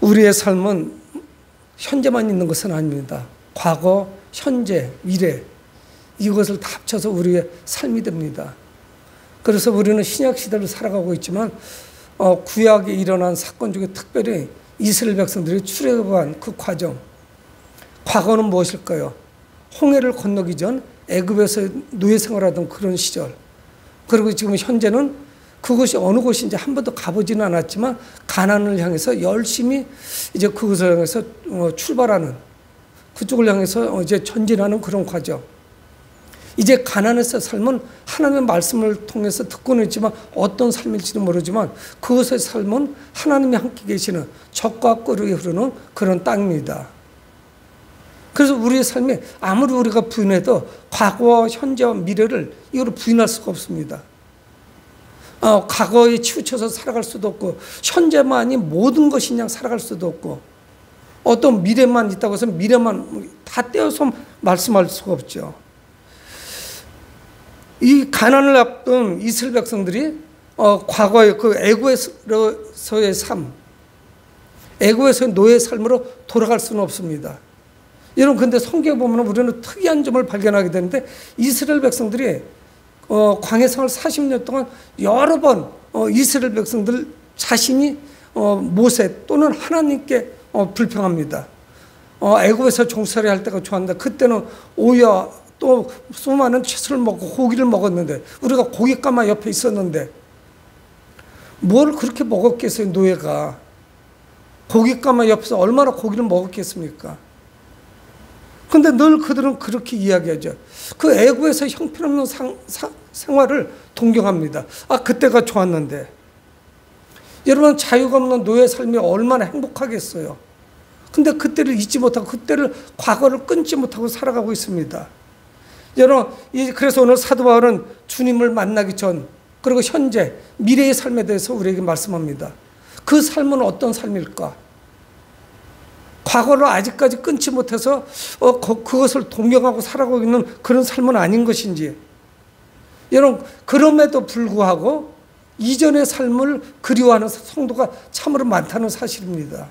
우리의 삶은 현재만 있는 것은 아닙니다. 과거, 현재, 미래 이것을 다 합쳐서 우리의 삶이 됩니다. 그래서 우리는 신약 시대를 살아가고 있지만 구약에 일어난 사건 중에 특별히 이스라엘 백성들이 출애굽한 그 과정, 과거는 무엇일까요? 홍해를 건너기 전 애굽에서 노예 생활하던 그런 시절, 그리고 지금 현재는 그것이 어느 곳인지 한 번도 가보지는 않았지만 가나안을 향해서 열심히 이제 그것을 향해서 출발하는, 그쪽을 향해서 이제 전진하는 그런 과정. 이제 가나안에서 삶은 하나님의 말씀을 통해서 듣고는 있지만 어떤 삶일지도 모르지만 그것의 삶은 하나님이 함께 계시는 적과 꿀이 흐르는 그런 땅입니다. 그래서 우리의 삶이 아무리 우리가 부인해도 과거와 현재와 미래를 이거를 부인할 수가 없습니다. 과거에 치우쳐서 살아갈 수도 없고 현재만이 모든 것이 그냥 살아갈 수도 없고 어떤 미래만 있다고 해서 미래만 다 떼어서 말씀할 수가 없죠. 이 가나안을 앞둔 이스라엘 백성들이 과거의 그 애굽에서의 삶, 애굽에서의 노예 삶으로 돌아갈 수는 없습니다. 여러분, 근데 성경에 보면 우리는 특이한 점을 발견하게 되는데 이스라엘 백성들이 광야 생활 40년 동안 여러 번 이스라엘 백성들 자신이 모세 또는 하나님께 불평합니다. 애굽에서 종살이 할 때가 좋았는데 그때는 오히려 또 수많은 채소를 먹고 고기를 먹었는데 우리가 고깃가마 옆에 있었는데 뭘 그렇게 먹었겠어요. 노예가 고깃가마 옆에서 얼마나 고기를 먹었겠습니까? 근데 늘 그들은 그렇게 이야기하죠. 그 애굽에서 형편없는 생활을 동경합니다. 그때가 좋았는데. 여러분, 자유가 없는 노예 삶이 얼마나 행복하겠어요. 근데 그때를 잊지 못하고 그때를 과거를 끊지 못하고 살아가고 있습니다. 여러분, 그래서 오늘 사도 바울은 주님을 만나기 전 그리고 현재 미래의 삶에 대해서 우리에게 말씀합니다. 그 삶은 어떤 삶일까? 과거를 아직까지 끊지 못해서 그것을 동경하고 살아가고 있는 그런 삶은 아닌 것인지, 여러분, 그럼에도 불구하고 이전의 삶을 그리워하는 성도가 참으로 많다는 사실입니다.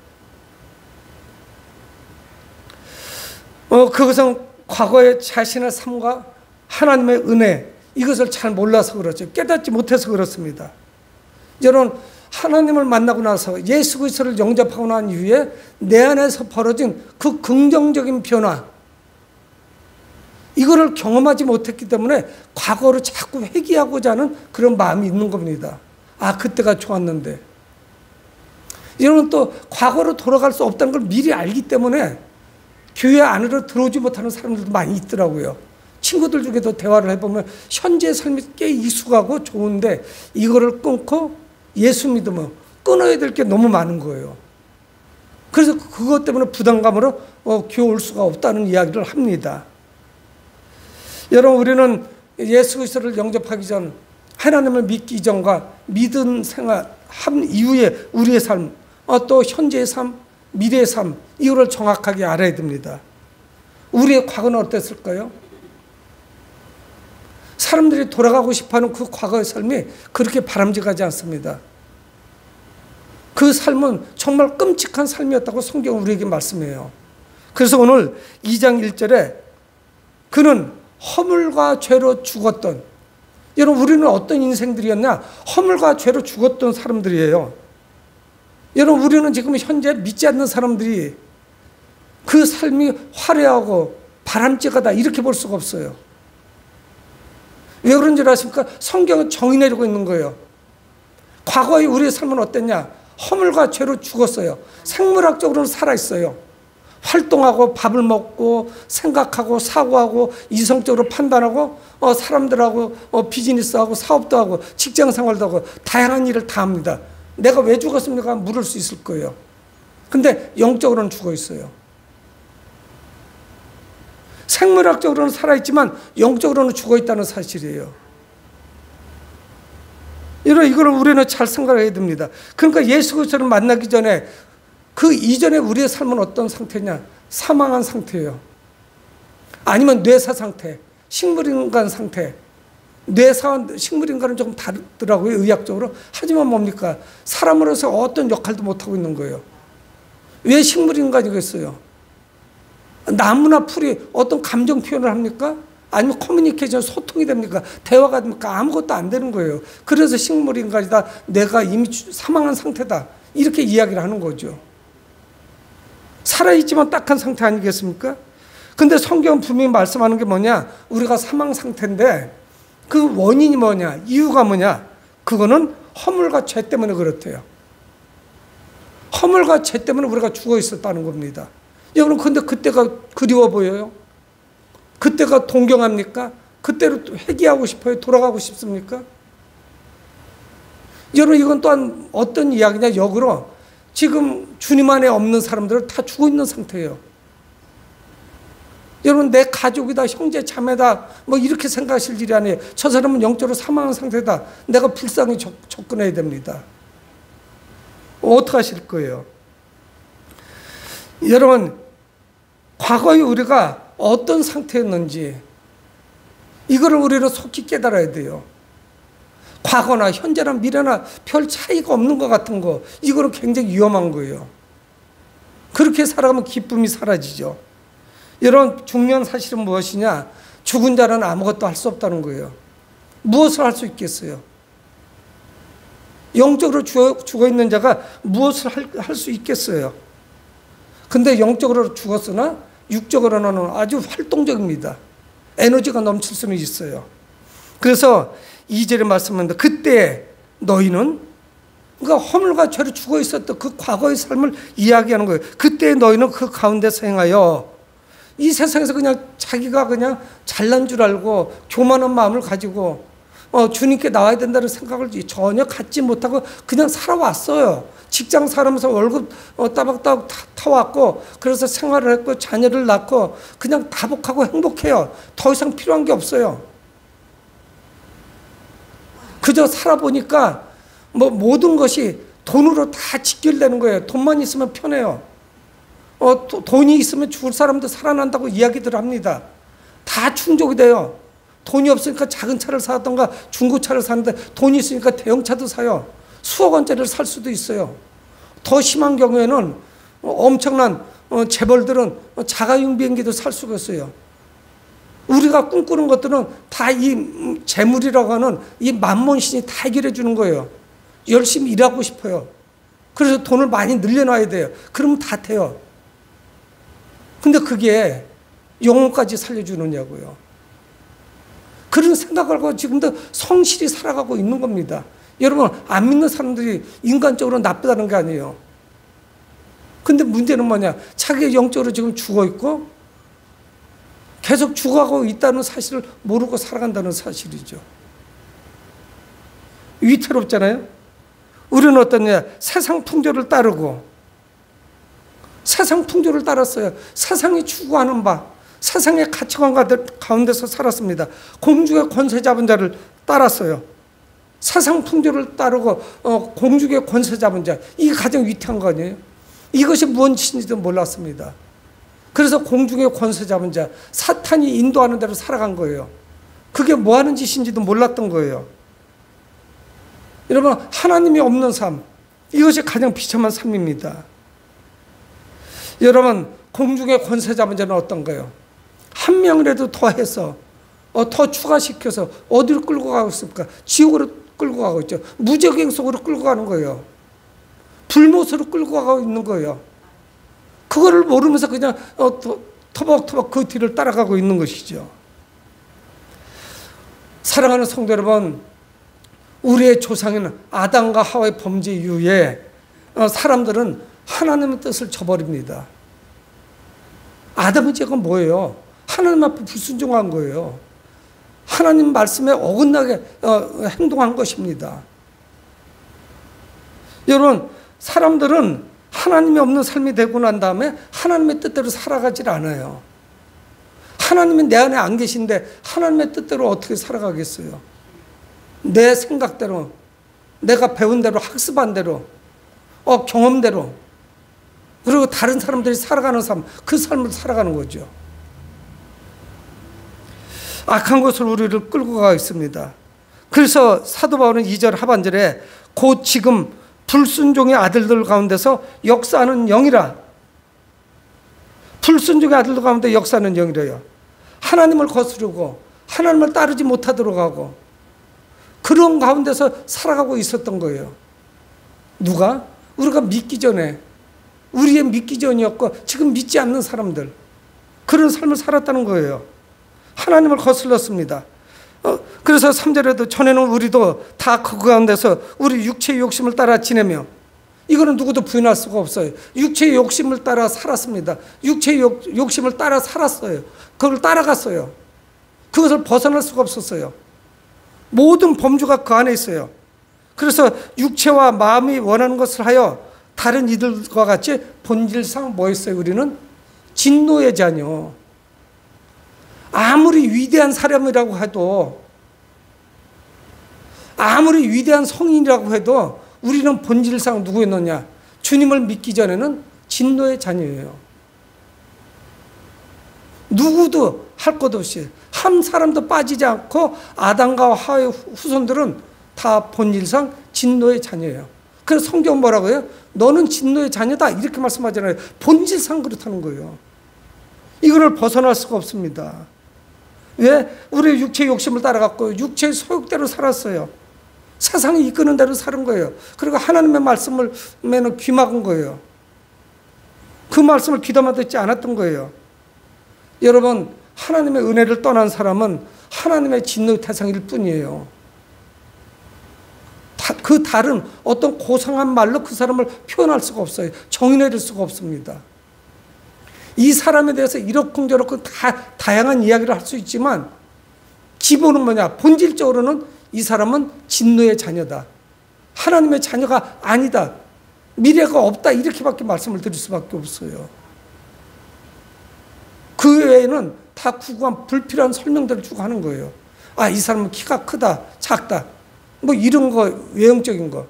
그것은 과거의 자신의 삶과 하나님의 은혜, 이것을 잘 몰라서 그렇죠. 깨닫지 못해서 그렇습니다. 여러분, 하나님을 만나고 나서 예수 그리스도를 영접하고 난 이후에 내 안에서 벌어진 그 긍정적인 변화, 이거를 경험하지 못했기 때문에 과거를 자꾸 회귀하고자 하는 그런 마음이 있는 겁니다. 그때가 좋았는데. 여러분, 또 과거로 돌아갈 수 없다는 걸 미리 알기 때문에 교회 안으로 들어오지 못하는 사람들도 많이 있더라고요. 친구들 중에도 대화를 해보면 현재의 삶이 꽤 익숙하고 좋은데 이거를 끊고 예수 믿으면 끊어야 될 게 너무 많은 거예요. 그래서 그것 때문에 부담감으로 교회 올 수가 없다는 이야기를 합니다. 여러분, 우리는 예수 그리스도를 영접하기 전, 하나님을 믿기 이전과 믿은 생활 한 이후에 우리의 삶, 또 현재의 삶, 미래의 삶, 이거를 정확하게 알아야 됩니다. 우리의 과거는 어땠을까요? 사람들이 돌아가고 싶어하는 그 과거의 삶이 그렇게 바람직하지 않습니다. 그 삶은 정말 끔찍한 삶이었다고 성경은 우리에게 말씀해요. 그래서 오늘 2장 1절에 그는 허물과 죄로 죽었던, 여러분, 우리는 어떤 인생들이었냐? 허물과 죄로 죽었던 사람들이에요. 여러분, 우리는 지금 현재 믿지 않는 사람들이 그 삶이 화려하고 바람직하다 이렇게 볼 수가 없어요. 왜 그런 줄 아십니까? 성경은 정의 내리고 있는 거예요. 과거의 우리의 삶은 어땠냐? 허물과 죄로 죽었어요. 생물학적으로는 살아있어요. 활동하고 밥을 먹고 생각하고 사고하고 이성적으로 판단하고 사람들하고 비즈니스하고 사업도 하고 직장생활도 하고 다양한 일을 다 합니다. 내가 왜 죽었습니까? 물을 수 있을 거예요. 근데 영적으로는 죽어 있어요. 생물학적으로는 살아있지만 영적으로는 죽어 있다는 사실이에요. 이걸 우리는 잘 생각해야 됩니다. 그러니까 예수 그리스도를 만나기 전에 그 이전에 우리의 삶은 어떤 상태냐? 사망한 상태예요. 아니면 뇌사 상태, 식물인간 상태. 뇌사와 식물인간은 조금 다르더라고요, 의학적으로. 하지만 뭡니까? 사람으로서 어떤 역할도 못하고 있는 거예요. 왜 식물인간이겠어요? 나무나 풀이 어떤 감정 표현을 합니까? 아니면 커뮤니케이션, 소통이 됩니까? 대화가 됩니까? 아무것도 안 되는 거예요. 그래서 식물인간이다. 내가 이미 사망한 상태다. 이렇게 이야기를 하는 거죠. 살아있지만 딱한 상태 아니겠습니까? 근데 성경은 분명히 말씀하는 게 뭐냐? 우리가 사망 상태인데 그 원인이 뭐냐? 이유가 뭐냐? 그거는 허물과 죄 때문에 그렇대요. 허물과 죄 때문에 우리가 죽어 있었다는 겁니다. 여러분, 근데 그때가 그리워 보여요? 그때가 동경합니까? 그때로 회귀하고 싶어요? 돌아가고 싶습니까? 여러분, 이건 또한 어떤 이야기냐? 역으로 지금 주님 안에 없는 사람들은 다 죽어 있는 상태예요. 여러분, 내 가족이다, 형제, 자매다, 뭐 이렇게 생각하실 일이 아니에요. 저 사람은 영적으로 사망한 상태다. 내가 불쌍히 접근해야 됩니다. 어떻게 하실 거예요? 여러분, 과거에 우리가 어떤 상태였는지 이거를 우리는 속히 깨달아야 돼요. 과거나 현재나 미래나 별 차이가 없는 것 같은 거, 이거는 굉장히 위험한 거예요. 그렇게 살아가면 기쁨이 사라지죠. 여러분, 중요한 사실은 무엇이냐? 죽은 자는 아무것도 할 수 없다는 거예요. 무엇을 할 수 있겠어요? 영적으로 죽어 있는 자가 무엇을 할 수 있겠어요? 근데 영적으로 죽었으나 육적으로는 아주 활동적입니다. 에너지가 넘칠 수는 있어요. 그래서 2절에 말씀합니다. 그때 너희는, 그러니까 허물과 죄로 죽어 있었던 그 과거의 삶을 이야기하는 거예요. 그때 너희는 그 가운데서 행하여 이 세상에서 그냥 자기가 그냥 잘난 줄 알고 교만한 마음을 가지고 주님께 나와야 된다는 생각을 전혀 갖지 못하고 그냥 살아왔어요. 직장 살아면서 월급 따박따박 타왔고, 그래서 생활을 했고 자녀를 낳고 그냥 다복하고 행복해요. 더 이상 필요한 게 없어요. 그저 살아보니까 뭐 모든 것이 돈으로 다 직결되는 거예요. 돈만 있으면 편해요. 돈이 있으면 죽을 사람도 살아난다고 이야기들 합니다. 다 충족이 돼요. 돈이 없으니까 작은 차를 사던가 중고차를 사는데 돈이 있으니까 대형차도 사요. 수억 원짜리를 살 수도 있어요. 더 심한 경우에는 엄청난 재벌들은 자가용 비행기도 살 수가 있어요. 우리가 꿈꾸는 것들은 다 이 재물이라고 하는 이 만몬신이 다 해결해 주는 거예요. 열심히 일하고 싶어요. 그래서 돈을 많이 늘려놔야 돼요. 그러면 다 돼요. 근데 그게 영혼까지 살려주느냐고요. 그런 생각을 하고 지금도 성실히 살아가고 있는 겁니다. 여러분, 안 믿는 사람들이 인간적으로 나쁘다는 게 아니에요. 근데 문제는 뭐냐? 자기가 영적으로 지금 죽어 있고 계속 죽어가고 있다는 사실을 모르고 살아간다는 사실이죠. 위태롭잖아요. 우리는 어떠냐? 세상 풍조를 따르고, 세상 풍조를 따랐어요. 세상이 추구하는 바, 세상의 가치관 가운데서 살았습니다. 공중의 권세 잡은 자를 따랐어요. 세상 풍조를 따르고 공중의 권세 잡은 자, 이게 가장 위태한 거 아니에요? 이것이 무엇인지도 몰랐습니다. 그래서 공중의 권세 잡은 자, 사탄이 인도하는 대로 살아간 거예요. 그게 뭐 하는 짓인지도 몰랐던 거예요. 여러분, 하나님이 없는 삶, 이것이 가장 비참한 삶입니다. 여러분, 공중의 권세 잡은 자는 어떤가요? 한 명이라도 더 해서 더 추가시켜서 어디로 끌고 가고 있습니까? 지옥으로 끌고 가고 있죠. 무적행 속으로 끌고 가는 거예요. 불못으로 끌고 가고 있는 거예요. 그거를 모르면서 그냥 터벅터벅 그 뒤를 따라가고 있는 것이죠. 사랑하는 성도 여러분, 우리의 조상인 아담과 하와의 범죄 이후에 사람들은 하나님의 뜻을 저버립니다. 아담의 죄가 뭐예요? 하나님 앞에 불순종한 거예요. 하나님 말씀에 어긋나게 행동한 것입니다. 여러분, 사람들은 하나님이 없는 삶이 되고 난 다음에 하나님의 뜻대로 살아가질 않아요. 하나님이 내 안에 안 계신데 하나님의 뜻대로 어떻게 살아가겠어요? 내 생각대로, 내가 배운 대로, 학습한 대로, 경험대로, 그리고 다른 사람들이 살아가는 삶, 그 삶을 살아가는 거죠. 악한 것을 우리를 끌고 가고 있습니다. 그래서 사도 바울은 2절 하반절에 곧 지금 불순종의 아들들 가운데서 역사하는 영이라, 불순종의 아들들 가운데 역사는 영이래요. 하나님을 거스르고 하나님을 따르지 못하도록 하고 그런 가운데서 살아가고 있었던 거예요. 누가? 우리가 믿기 전에, 우리의 믿기 전이었고 지금 믿지 않는 사람들, 그런 삶을 살았다는 거예요. 하나님을 거슬렀습니다. 그래서 3절에도 전에는 우리도 다 그 가운데서 우리 육체의 욕심을 따라 지내며, 이거는 누구도 부인할 수가 없어요. 육체의 욕심을 따라 살았습니다. 육체의 욕심을 따라 살았어요. 그걸 따라갔어요. 그것을 벗어날 수가 없었어요. 모든 범주가 그 안에 있어요. 그래서 육체와 마음이 원하는 것을 하여 다른 이들과 같이 본질상 뭐였어요? 우리는 진노의 자녀. 아무리 위대한 사람이라고 해도, 아무리 위대한 성인이라고 해도 우리는 본질상 누구였느냐? 주님을 믿기 전에는 진노의 자녀예요. 누구도 할 것 없이 한 사람도 빠지지 않고 아담과 하와의 후손들은 다 본질상 진노의 자녀예요. 그래서 성경 뭐라고요? 너는 진노의 자녀다 이렇게 말씀하잖아요. 본질상 그렇다는 거예요. 이거를 벗어날 수가 없습니다. 왜? 우리 육체의 욕심을 따라갔고 육체의 소욕대로 살았어요. 세상이 이끄는 대로 사는 거예요. 그리고 하나님의 말씀을 귀 막은 거예요. 그 말씀을 귀담아 듣지 않았던 거예요. 여러분, 하나님의 은혜를 떠난 사람은 하나님의 진노의 대상일 뿐이에요. 그 다른 어떤 고상한 말로 그 사람을 표현할 수가 없어요. 정의 내릴 수가 없습니다. 이 사람에 대해서 이렇쿵저렇쿵 다양한 이야기를 할 수 있지만 기본은 뭐냐? 본질적으로는 이 사람은 진노의 자녀다. 하나님의 자녀가 아니다. 미래가 없다. 이렇게밖에 말씀을 드릴 수밖에 없어요. 그 외에는 다 구구한 불필요한 설명들을 주고 하는 거예요. 아, 이 사람은 키가 크다, 작다. 뭐 이런 거, 외형적인 거.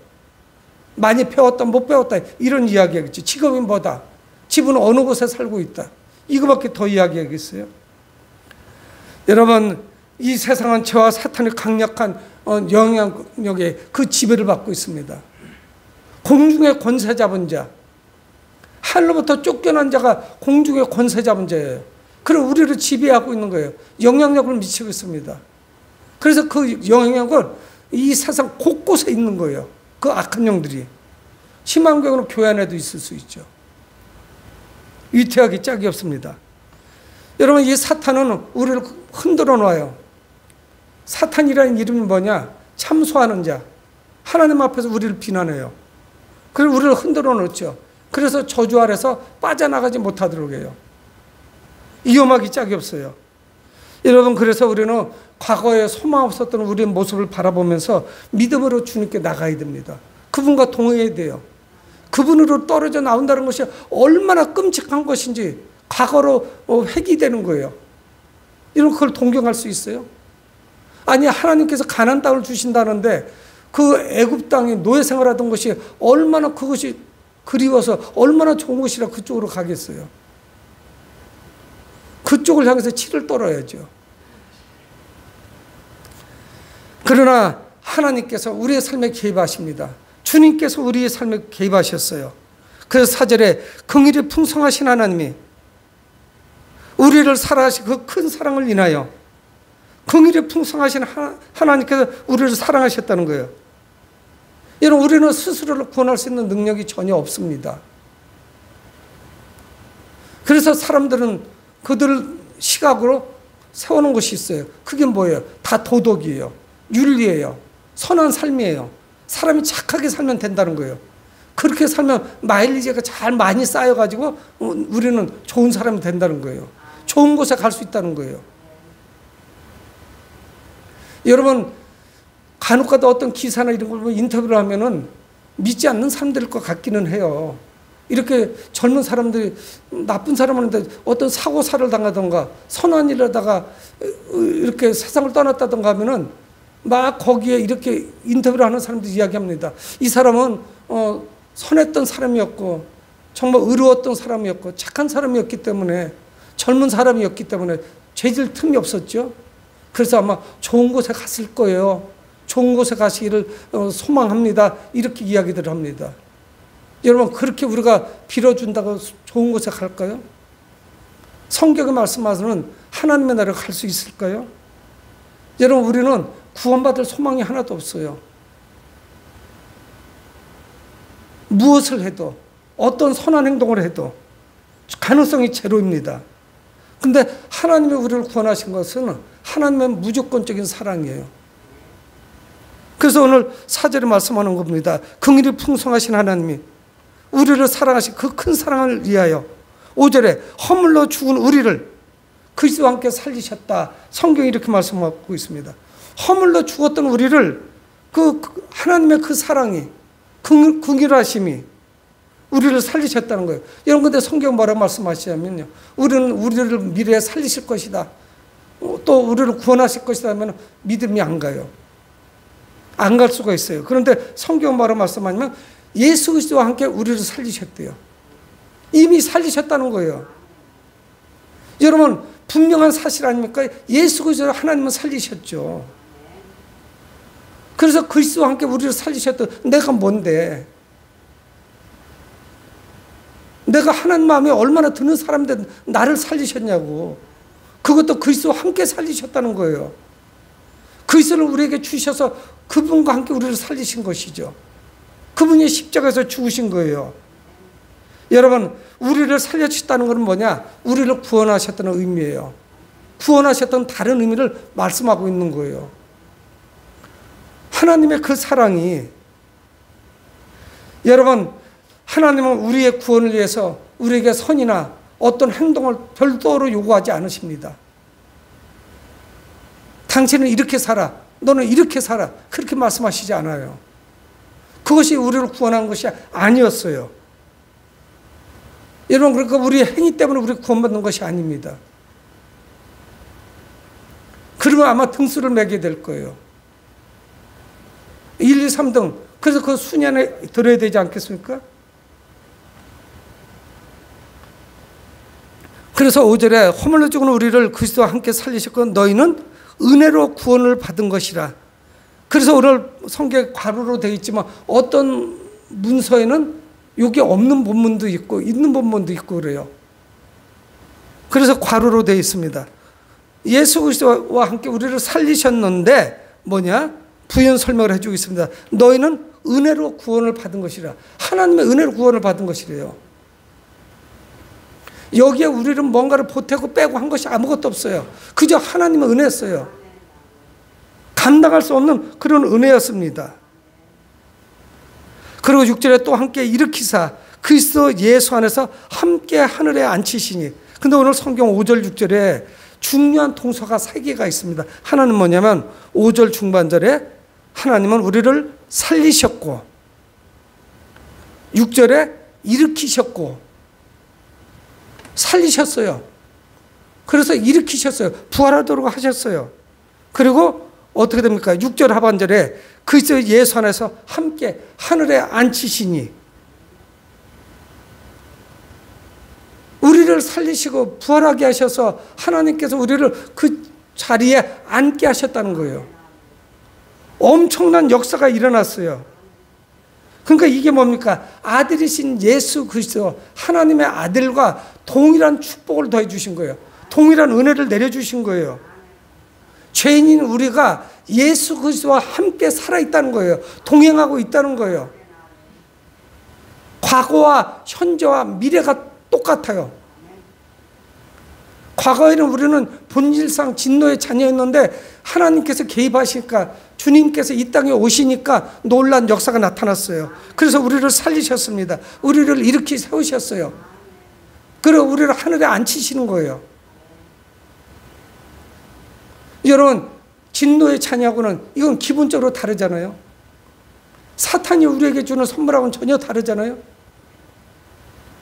많이 배웠다, 못 배웠다. 이런 이야기하겠지. 직업이 뭐다. 집은 어느 곳에 살고 있다. 이거밖에 더 이야기하겠어요? 여러분, 이 세상은 죄와 사탄의 강력한 영향력에 그 지배를 받고 있습니다. 공중의 권세 잡은 자, 하늘로부터 쫓겨난 자가 공중의 권세 잡은 자예요. 그리고 우리를 지배하고 있는 거예요. 영향력을 미치고 있습니다. 그래서 그 영향력은 이 세상 곳곳에 있는 거예요. 그 악한 영들이. 심한 경우는 교회 안에도 있을 수 있죠. 위태하기 짝이 없습니다. 여러분, 이 사탄은 우리를 흔들어 놔요. 사탄이라는 이름이 뭐냐? 참소하는 자. 하나님 앞에서 우리를 비난해요. 그리고 우리를 흔들어 놓죠. 그래서 저주 아래서 빠져나가지 못하도록 해요. 위험하기 짝이 없어요. 여러분, 그래서 우리는 과거에 소망 없었던 우리의 모습을 바라보면서 믿음으로 주님께 나가야 됩니다. 그분과 동행해야 돼요. 그분으로 떨어져 나온다는 것이 얼마나 끔찍한 것인지 과거로 회귀되는 거예요. 여러분, 그걸 동경할 수 있어요? 아니, 하나님께서 가나안 땅을 주신다는데 그 애굽 땅에 노예 생활하던 것이 얼마나 그것이 그리워서 얼마나 좋은 것이라 그쪽으로 가겠어요. 그쪽을 향해서 치를 떨어야죠. 그러나 하나님께서 우리의 삶에 개입하십니다. 주님께서 우리의 삶에 개입하셨어요. 그래서 4절에 긍휼이 풍성하신 하나님이 우리를 사랑하신 그 큰 사랑을 인하여, 긍휼이 풍성하신 하나님께서 우리를 사랑하셨다는 거예요. 여러분, 우리는 스스로를 구원할 수 있는 능력이 전혀 없습니다. 그래서 사람들은 그들 시각으로 세우는 것이 있어요. 그게 뭐예요? 다 도덕이에요. 윤리예요. 선한 삶이에요. 사람이 착하게 살면 된다는 거예요. 그렇게 살면 마일리지가 잘 많이 쌓여가지고 우리는 좋은 사람이 된다는 거예요. 좋은 곳에 갈 수 있다는 거예요. 여러분, 간혹가다 어떤 기사나 이런 걸 인터뷰를 하면은 믿지 않는 사람들일 것 같기는 해요. 이렇게 젊은 사람들이 나쁜 사람한테 어떤 사고사를 당하던가 선한 일을 하다가 이렇게 세상을 떠났다던가 하면은 막 거기에 이렇게 인터뷰를 하는 사람들이 이야기합니다. 이 사람은 선했던 사람이었고 정말 의로웠던 사람이었고 착한 사람이었기 때문에, 젊은 사람이었기 때문에 죄질 틈이 없었죠. 그래서 아마 좋은 곳에 갔을 거예요. 좋은 곳에 가시기를 소망합니다. 이렇게 이야기들 합니다. 여러분, 그렇게 우리가 빌어준다고 좋은 곳에 갈까요? 성경에 말씀하시는 하나님의 나라를 갈 수 있을까요? 여러분, 우리는 구원받을 소망이 하나도 없어요. 무엇을 해도, 어떤 선한 행동을 해도 가능성이 제로입니다. 근데 하나님이 우리를 구원하신 것은 하나님의 무조건적인 사랑이에요. 그래서 오늘 4절에 말씀하는 겁니다. 긍휼이 풍성하신 하나님이 우리를 사랑하신 그 큰 사랑을 위하여 5절에 허물로 죽은 우리를 그리스도와 함께 살리셨다. 성경이 이렇게 말씀하고 있습니다. 허물로 죽었던 우리를 그 하나님의 그 사랑이, 긍휼하심이 우리를 살리셨다는 거예요. 여러분, 근데 성경 뭐라고 말씀하시냐면요, 우리는 우리를 미래에 살리실 것이다, 또 우리를 구원하실 것이다 하면 믿음이 안 가요. 안 갈 수가 있어요. 그런데 성경 뭐라고 말씀하냐면 예수 그리스도와 함께 우리를 살리셨대요. 이미 살리셨다는 거예요. 여러분, 분명한 사실 아닙니까? 예수 그리스도를 하나님은 살리셨죠. 그래서 그리스도와 함께 우리를 살리셨던 내가 뭔데? 내가 하나님 마음에 얼마나 드는 사람인데 나를 살리셨냐고. 그것도 그리스도와 함께 살리셨다는 거예요. 그리스도를 우리에게 주셔서 그분과 함께 우리를 살리신 것이죠. 그분이 십자가에서 죽으신 거예요. 여러분, 우리를 살려주셨다는 것은 뭐냐? 우리를 구원하셨다는 의미예요. 구원하셨던 다른 의미를 말씀하고 있는 거예요. 하나님의 그 사랑이, 여러분, 하나님은 우리의 구원을 위해서 우리에게 선이나 어떤 행동을 별도로 요구하지 않으십니다. 당신은 이렇게 살아, 너는 이렇게 살아, 그렇게 말씀하시지 않아요. 그것이 우리를 구원한 것이 아니었어요. 여러분, 그러니까 우리의 행위 때문에 우리가 구원받는 것이 아닙니다. 그러면 아마 등수를 매게 될 거예요. 1, 2, 3등. 그래서 그 순위 안에 들어야 되지 않겠습니까? 그래서 5절에 허물로 죽은 우리를 그리스도와 함께 살리셨고 너희는 은혜로 구원을 받은 것이라. 그래서 오늘 성경에 괄호로 되어 있지만 어떤 문서에는 여기 없는 본문도 있고 있는 본문도 있고 그래요. 그래서 괄호로 되어 있습니다. 예수 그리스도와 함께 우리를 살리셨는데 뭐냐? 부연 설명을 해주고 있습니다. 너희는 은혜로 구원을 받은 것이라. 하나님의 은혜로 구원을 받은 것이래요. 여기에 우리는 뭔가를 보태고 빼고 한 것이 아무것도 없어요. 그저 하나님의 은혜였어요. 감당할 수 없는 그런 은혜였습니다. 그리고 6절에 또 함께 일으키사 그리스도 예수 안에서 함께 하늘에 앉히시니. 근데 오늘 성경 5절 6절에 중요한 동서가 3개가 있습니다. 하나는 뭐냐면 5절 중반절에 하나님은 우리를 살리셨고 6절에 일으키셨고 살리셨어요. 그래서 일으키셨어요. 부활하도록 하셨어요. 그리고 어떻게 됩니까? 6절 하반절에 그리스도 예수 안에서 함께 하늘에 앉히시니. 우리를 살리시고 부활하게 하셔서 하나님께서 우리를 그 자리에 앉게 하셨다는 거예요. 엄청난 역사가 일어났어요. 그러니까 이게 뭡니까? 아들이신 예수 그리스도 하나님의 아들과 동일한 축복을 더해 주신 거예요. 동일한 은혜를 내려주신 거예요. 죄인인 우리가 예수 그리스도와 함께 살아있다는 거예요. 동행하고 있다는 거예요. 과거와 현재와 미래가 똑같아요. 과거에는 우리는 본질상 진노의 자녀였는데 하나님께서 개입하시니까 주님께서 이 땅에 오시니까 놀란 역사가 나타났어요. 그래서 우리를 살리셨습니다. 우리를 일으키 세우셨어요. 그리고 우리를 하늘에 앉히시는 거예요. 여러분, 진노의 자녀하고는 이건 기본적으로 다르잖아요. 사탄이 우리에게 주는 선물하고는 전혀 다르잖아요.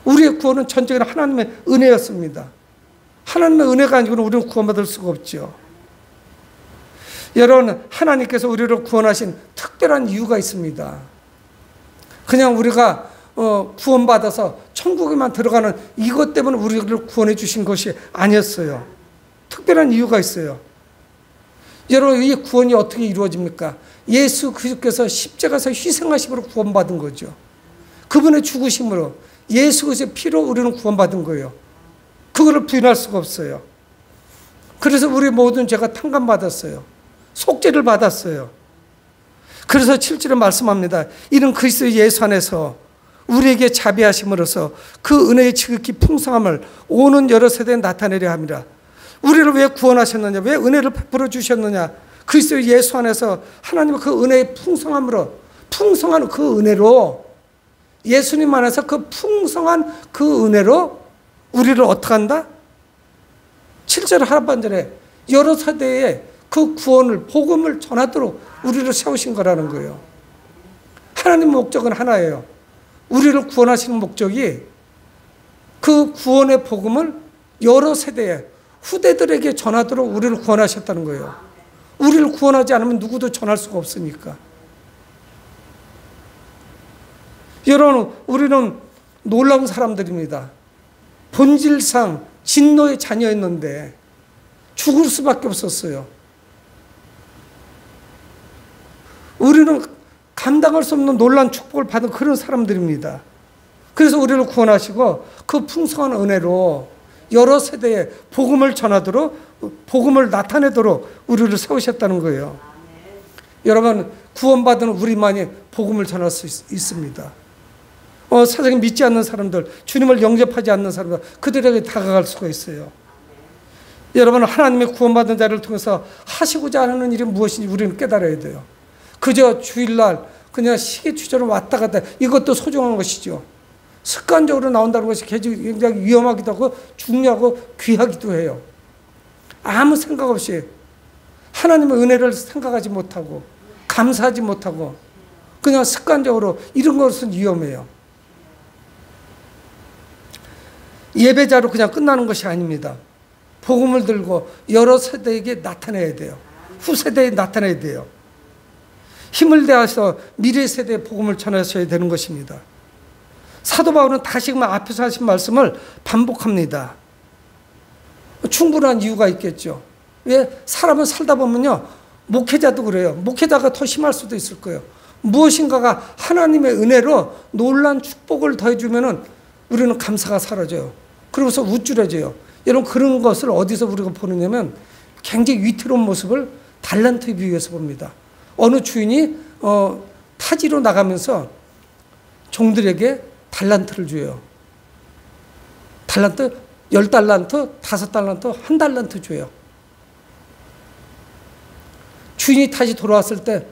우리의 구원은 전적으로 하나님의 은혜였습니다. 하나님의 은혜가 아니고는 우리는 구원받을 수가 없죠. 여러분, 하나님께서 우리를 구원하신 특별한 이유가 있습니다. 그냥 우리가 구원받아서 천국에만 들어가는 이것 때문에 우리를 구원해 주신 것이 아니었어요. 특별한 이유가 있어요. 여러분, 이 구원이 어떻게 이루어집니까? 예수 그리스도께서 십자가에서 희생하심으로 구원받은 거죠. 그분의 죽으심으로, 예수 그리스도의 피로 우리는 구원받은 거예요. 그거를 부인할 수가 없어요. 그래서 우리 모든 죄가 탕감받았어요. 속죄를 받았어요. 그래서 7절에 말씀합니다. 이는 그리스도 예수 안에서 우리에게 자비하심으로써 그 은혜의 지극히 풍성함을 오는 여러 세대에 나타내려 합니다. 우리를 왜 구원하셨느냐? 왜 은혜를 베풀어 주셨느냐? 그리스도 예수 안에서 하나님의 그 은혜의 풍성함으로, 풍성한 그 은혜로, 예수님 안에서 그 풍성한 그 은혜로 우리를 어떻게 한다? 7절 하반절에 여러 세대에 그 구원을, 복음을 전하도록 우리를 세우신 거라는 거예요. 하나님의 목적은 하나예요. 우리를 구원하시는 목적이 그 구원의 복음을 여러 세대에, 후대들에게 전하도록 우리를 구원하셨다는 거예요. 우리를 구원하지 않으면 누구도 전할 수가 없으니까. 여러분, 우리는 놀라운 사람들입니다. 본질상 진노의 자녀였는데 죽을 수밖에 없었어요. 우리는 감당할 수 없는 놀라운 축복을 받은 그런 사람들입니다. 그래서 우리를 구원하시고 그 풍성한 은혜로 여러 세대에 복음을 전하도록, 복음을 나타내도록 우리를 세우셨다는 거예요. 여러분, 구원받은 우리만이 복음을 전할 수 있습니다. 세상에 믿지 않는 사람들, 주님을 영접하지 않는 사람들, 그들에게 다가갈 수가 있어요. 여러분, 하나님의 구원받은 자를 통해서 하시고자 하는 일이 무엇인지 우리는 깨달아야 돼요. 그저 주일날 그냥 시기추처럼 왔다 갔다, 이것도 소중한 것이죠. 습관적으로 나온다는 것이 굉장히 위험하기도 하고 중요하고 귀하기도 해요. 아무 생각 없이 하나님의 은혜를 생각하지 못하고 감사하지 못하고 그냥 습관적으로 이런 것은 위험해요. 예배자로 그냥 끝나는 것이 아닙니다. 복음을 들고 여러 세대에게 나타내야 돼요. 후세대에 나타내야 돼요. 힘을 다해서 미래 세대에 복음을 전하셔야 되는 것입니다. 사도 바울은 다시금 앞에서 하신 말씀을 반복합니다. 충분한 이유가 있겠죠. 왜? 사람은 살다 보면요, 목회자도 그래요. 목회자가 더 심할 수도 있을 거예요. 무엇인가가 하나님의 은혜로 놀란 축복을 더해주면은 우리는 감사가 사라져요. 그러고서 우쭐해져요. 여러분, 그런 것을 어디서 우리가 보느냐면 굉장히 위태로운 모습을 달란트에 비유해서 봅니다. 어느 주인이 타지로 나가면서 종들에게 달란트를 줘요. 달란트, 10달란트, 5달란트, 1달란트 줘요. 주인이 다시 돌아왔을 때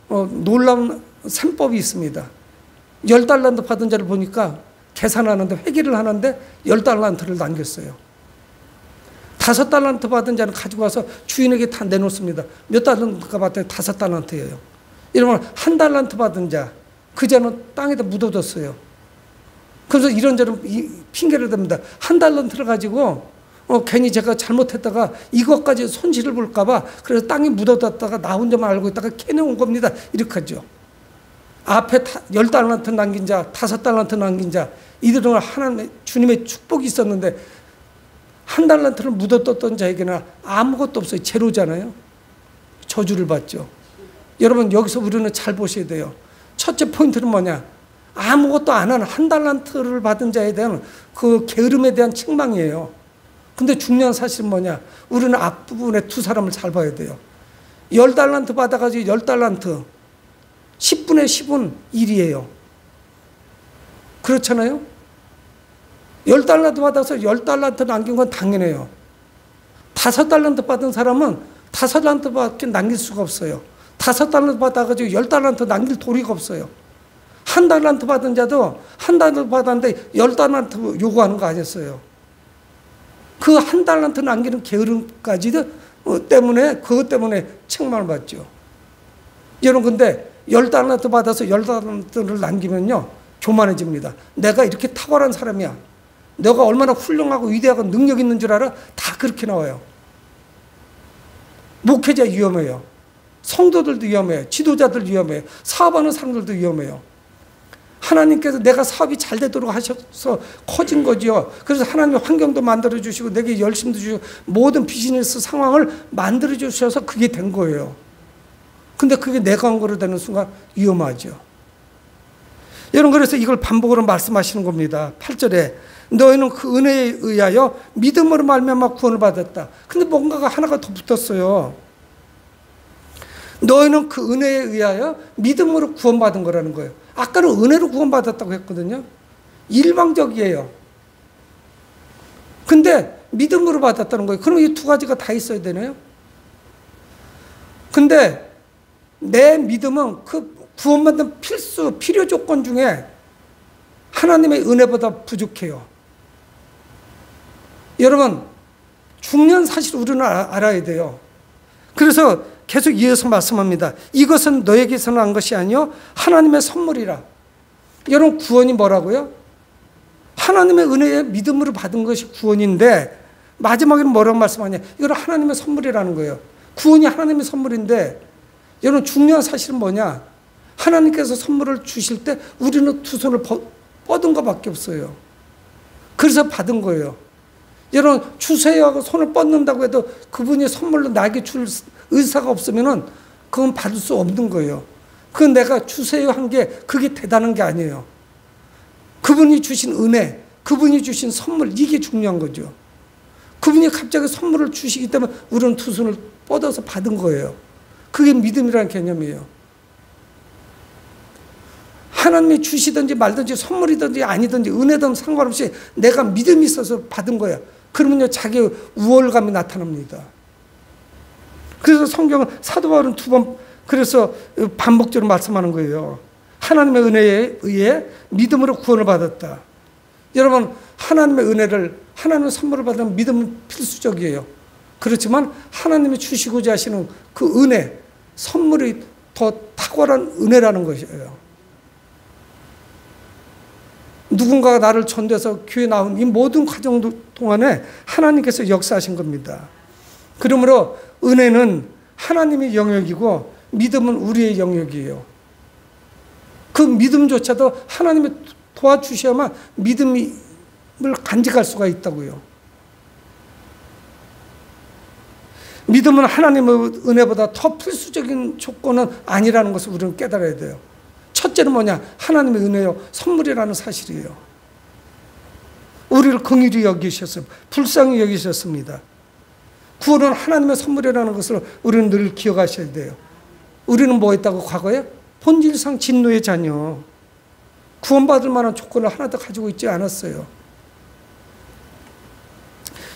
놀라운 셈법이 있습니다. 10달란트 받은 자를 보니까 계산하는데, 회계를 하는데 10달란트를 남겼어요. 5달란트 받은 자는 가지고 와서 주인에게 다 내놓습니다. 몇 달란트가 받더니 5달란트예요. 이러면 1달란트 받은 자, 그 자는 땅에다 묻어뒀어요. 그래서 이런저런 핑계를 댑니다. 1달란트를 가지고 괜히 제가 잘못했다가 이것까지 손실을 볼까봐 그래서 땅에 묻어뒀다가 나 혼자만 알고 있다가 캐내온 겁니다. 이렇게 하죠. 앞에 10달란트 남긴 자, 5달란트 남긴 자, 이들은 하나님의 주님의 축복이 있었는데 1달란트를 묻어뒀던 자에게는 아무것도 없어요. 제로잖아요. 저주를 받죠. 여러분, 여기서 우리는 잘 보셔야 돼요. 첫째 포인트는 뭐냐? 아무것도 안 하는 1달란트를 받은 자에 대한 그 게으름에 대한 책망이에요. 근데 중요한 사실은 뭐냐? 우리는 앞부분에 두 사람을 잘 봐야 돼요. 10달란트 받아가지고 10달란트, 10분의 10은 1이에요. 그렇잖아요? 10달란트 받아서 10달란트 남긴 건 당연해요. 5달란트 받은 사람은 5달란트밖에 남길 수가 없어요. 5달란트 받아가지고 10달란트 남길 도리가 없어요. 1달란트 받은 자도 1달란트 받았는데 10달란트 요구하는 거 아니었어요. 그 1달란트 남기는 게으름까지 때문에, 그것 때문에 책망을 받죠. 여러분, 근데 10달란트 받아서 10달란트를 남기면요, 교만해집니다. 내가 이렇게 탁월한 사람이야. 내가 얼마나 훌륭하고 위대하고 능력 있는 줄 알아? 다 그렇게 나와요. 목회자 위험해요. 성도들도 위험해요. 지도자들 위험해요. 사업하는 사람들도 위험해요. 하나님께서 내가 사업이 잘 되도록 하셔서 커진 거지요. 그래서 하나님의 환경도 만들어주시고 내게 열심도 주시고 모든 비즈니스 상황을 만들어주셔서 그게 된 거예요. 근데 그게 내가 한 거로 되는 순간 위험하죠. 여러분, 그래서 이걸 반복으로 말씀하시는 겁니다. 8절에 너희는 그 은혜에 의하여 믿음으로 말미암아 구원을 받았다. 근데 뭔가가 하나가 더 붙었어요. 너희는 그 은혜에 의하여 믿음으로 구원받은 거라는 거예요. 아까는 은혜로 구원받았다고 했거든요. 일방적이에요. 근데 믿음으로 받았다는 거예요. 그럼 이 두 가지가 다 있어야 되나요? 근데 내 믿음은 그 구원받는 필요 조건 중에 하나님의 은혜보다 부족해요. 여러분, 중요한 사실을 우리는 알아야 돼요. 그래서 계속 이어서 말씀합니다. 이것은 너에게서 난 것이 아니요 하나님의 선물이라. 여러분, 구원이 뭐라고요? 하나님의 은혜에 믿음으로 받은 것이 구원인데 마지막에는 뭐라고 말씀하냐? 이건 하나님의 선물이라는 거예요. 구원이 하나님의 선물인데 여러분, 중요한 사실은 뭐냐? 하나님께서 선물을 주실 때 우리는 두 손을 뻗은 것밖에 없어요. 그래서 받은 거예요. 여러분, 주세요 하고 손을 뻗는다고 해도 그분이 선물로 나에게 줄 의사가 없으면은 그건 받을 수 없는 거예요. 그건 내가 주세요 한 게 그게 대단한 게 아니에요. 그분이 주신 은혜, 그분이 주신 선물, 이게 중요한 거죠. 그분이 갑자기 선물을 주시기 때문에 우리는 두 손을 뻗어서 받은 거예요. 그게 믿음이라는 개념이에요. 하나님이 주시든지 말든지 선물이든지 아니든지 은혜든 상관없이 내가 믿음이 있어서 받은 거야. 그러면요, 자기의 우월감이 나타납니다. 그래서 성경은 사도 바울은 두 번 그래서 반복적으로 말씀하는 거예요. 하나님의 은혜에 의해 믿음으로 구원을 받았다. 여러분, 하나님의 은혜를, 하나님의 선물을 받으면 믿음은 필수적이에요. 그렇지만 하나님이 주시고자 하시는 그 은혜, 선물이 더 탁월한 은혜라는 것이에요. 누군가가 나를 전도해서 교회 나온 이 모든 과정 동안에 하나님께서 역사하신 겁니다. 그러므로 은혜는 하나님의 영역이고 믿음은 우리의 영역이에요. 그 믿음조차도 하나님이 도와주셔야만 믿음을 간직할 수가 있다고요. 믿음은 하나님의 은혜보다 더 필수적인 조건은 아니라는 것을 우리는 깨달아야 돼요. 첫째는 뭐냐? 하나님의 은혜요, 선물이라는 사실이에요. 우리를 긍휼히 여기셨어요. 불쌍히 여기셨습니다. 구원은 하나님의 선물이라는 것을 우리는 늘 기억하셔야 돼요. 우리는 뭐 했다고 과거에? 본질상 진노의 자녀. 구원받을 만한 조건을 하나도 가지고 있지 않았어요.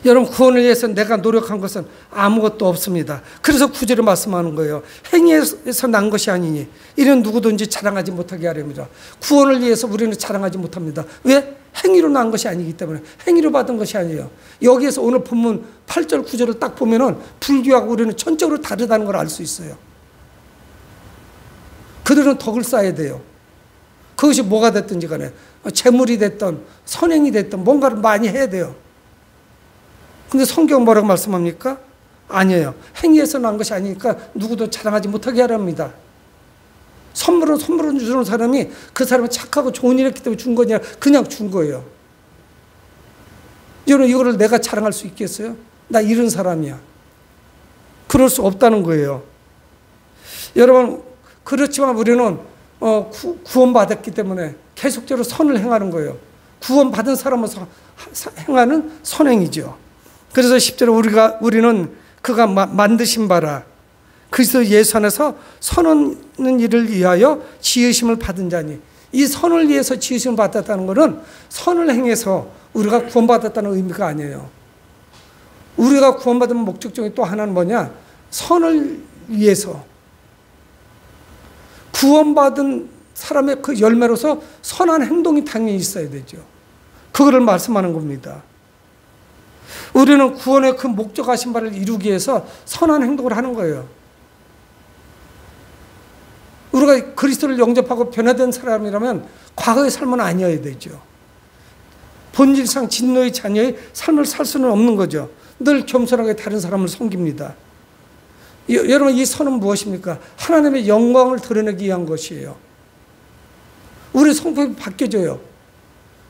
여러분, 구원을 위해서 내가 노력한 것은 아무것도 없습니다. 그래서 구절에 말씀하는 거예요. 행위에서 난 것이 아니니 이는 누구든지 자랑하지 못하게 하렵니다. 구원을 위해서 우리는 자랑하지 못합니다. 왜? 행위로 난 것이 아니기 때문에. 행위로 받은 것이 아니에요. 여기에서 오늘 본문 8절 9절을 딱 보면은 불교하고 우리는 전적으로 다르다는 걸 알 수 있어요. 그들은 덕을 쌓아야 돼요. 그것이 뭐가 됐든지 간에 재물이 됐든 선행이 됐든 뭔가를 많이 해야 돼요. 근데 성경 뭐라고 말씀합니까? 아니에요. 행위에서 난 것이 아니니까 누구도 자랑하지 못하게 하랍니다. 선물을 주는 사람이 그 사람이 착하고 좋은 일 했기 때문에 준 거냐, 그냥 준 거예요. 여러분, 이거를 내가 자랑할 수 있겠어요? 나 이런 사람이야. 그럴 수 없다는 거예요. 여러분, 그렇지만 우리는 구원받았기 때문에 계속적으로 선을 행하는 거예요. 구원받은 사람으로서 행하는 선행이죠. 그래서 10절에 우리는 그가 만드신 바라 그리스도 예수 안에서 선하는 일을 위하여 지으심을 받은 자니, 이 선을 위해서 지으심을 받았다는 것은 선을 행해서 우리가 구원받았다는 의미가 아니에요. 우리가 구원받은 목적 중에 또 하나는 뭐냐? 선을 위해서 구원받은 사람의 그 열매로서 선한 행동이 당연히 있어야 되죠. 그거를 말씀하는 겁니다. 우리는 구원의 그 목적하신 바를 이루기 위해서 선한 행동을 하는 거예요. 우리가 그리스도를 영접하고 변화된 사람이라면 과거의 삶은 아니어야 되죠. 본질상 진노의 자녀의 삶을 살 수는 없는 거죠. 늘 겸손하게 다른 사람을 섬깁니다. 여러분, 이 선은 무엇입니까? 하나님의 영광을 드러내기 위한 것이에요. 우리 성품이 바뀌어져요.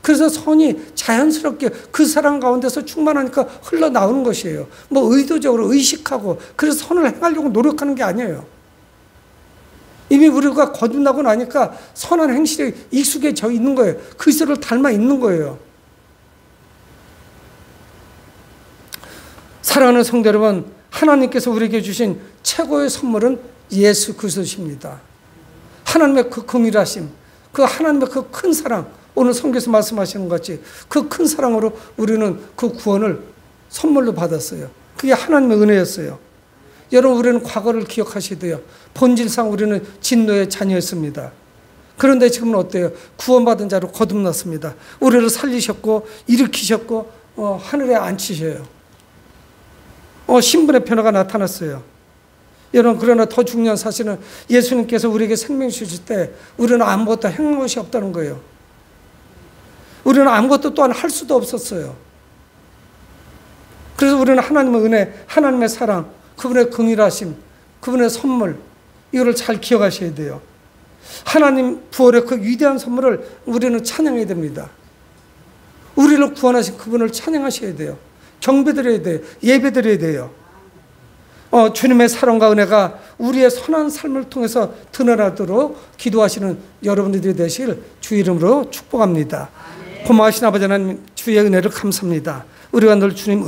그래서 선이 자연스럽게 그 사람 가운데서 충만하니까 흘러나오는 것이에요. 뭐 의도적으로 의식하고 그래서 선을 행하려고 노력하는 게 아니에요. 이미 우리가 거듭나고 나니까 선한 행실에 익숙해져 있는 거예요. 그리스도를 닮아 있는 거예요. 사랑하는 성도 여러분, 하나님께서 우리에게 주신 최고의 선물은 예수 그리스도십니다. 하나님의 그 긍휼하심, 그 하나님의 그 큰 사랑, 오늘 성경에서 말씀하시는 것 같이 그 큰 사랑으로 우리는 그 구원을 선물로 받았어요. 그게 하나님의 은혜였어요. 여러분, 우리는 과거를 기억하셔야 돼요. 본질상 우리는 진노의 자녀였습니다. 그런데 지금은 어때요? 구원받은 자로 거듭났습니다. 우리를 살리셨고 일으키셨고 하늘에 앉히셔요. 신분의 변화가 나타났어요. 여러분, 그러나 더 중요한 사실은 예수님께서 우리에게 생명 주실 때 우리는 아무것도 행한 것이 없다는 거예요. 우리는 아무것도 또한 할 수도 없었어요. 그래서 우리는 하나님의 은혜, 하나님의 사랑, 그분의 긍휼하심, 그분의 선물, 이거를 잘 기억하셔야 돼요. 하나님 부활의 그 위대한 선물을 우리는 찬양해야 됩니다. 우리를 구원하신 그분을 찬양하셔야 돼요. 경배드려야 돼요. 예배드려야 돼요. 주님의 사랑과 은혜가 우리의 선한 삶을 통해서 드러나도록 기도하시는 여러분들이 되실 주 이름으로 축복합니다. 고마우신 아버지 하나님, 주의 은혜를 감사합니다. 우리가 늘 주님